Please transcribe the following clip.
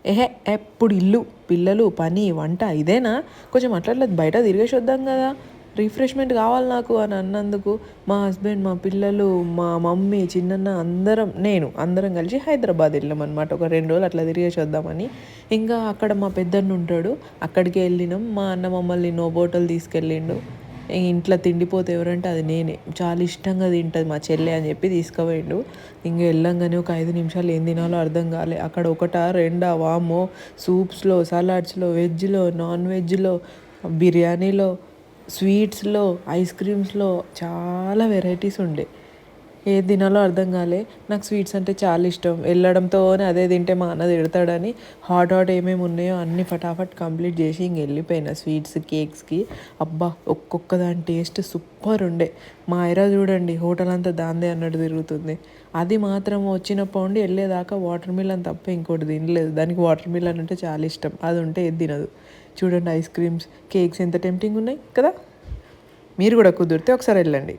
ఏహే ఎప్పుడు ఇల్లు పిల్లలు పని వంట ఇదేనా, కొంచెం అట్లా బయట తిరిగేసి వద్దాం కదా, రిఫ్రెష్మెంట్ కావాలి నాకు అని అన్నందుకు మా హస్బెండ్, మా పిల్లలు, మా మమ్మీ, చిన్నన్న అందరం కలిసి హైదరాబాద్ వెళ్ళాం అనమాట. ఒక 2 రోజులు అట్లా తిరిగేసి వద్దామని. ఇంకా అక్కడ మా పెద్దన్న ఉంటాడు, అక్కడికి వెళ్ళినాం. మా అన్న మమ్మల్ని నోబోటల్ తీసుకెళ్ళిండు. ఇంట్లో తిండిపోతే ఎవరంటే అది నేనే, చాలా ఇష్టంగా తింటుంది మా చెల్లె అని చెప్పి తీసుకుపోయిండు. ఇంక వెళ్ళంగానే ఒక 5 నిమిషాలు ఏం తినాలో అర్థం కాలే. అక్కడ ఒకటా రెండా వామో, సూప్స్లో, సలాడ్స్లో, వెజ్లో, నాన్ వెజ్లో, బిర్యానీలో, స్వీట్స్లో, ఐస్ క్రీమ్స్లో చాలా వెరైటీస్ ఉండే. ఏది తినాలో అర్థం కాలే. నాకు స్వీట్స్ అంటే చాలా ఇష్టం. వెళ్ళడంతోనే అదే తింటే మా అన్న తిడతాడని హాట్ ఏమేమి ఉన్నాయో అన్నీ ఫటాఫట్ కంప్లీట్ చేసి ఇంక వెళ్ళిపోయినా స్వీట్స్, కేక్స్కి. అబ్బా, ఒక్కొక్క దాని టేస్ట్ సూపర్ ఉండే. మా ఐరా చూడండి హోటల్ అంతా దాందే అన్నట్టు తిరుగుతుంది. అది మాత్రం వచ్చినప్పటి నుండి వెళ్ళేదాకా వాటర్ మిలన్ తప్ప ఇంకోటి తినలేదు. దానికి వాటర్ మిలన్ అంటే చాలా ఇష్టం, అది ఉంటే ఏది తినదు. చూడండి ఐస్ క్రీమ్స్, కేక్స్ ఎంత టెంప్టింగ్ ఉన్నాయి కదా. మీరు కూడా కుదిరితే ఒకసారి వెళ్ళండి.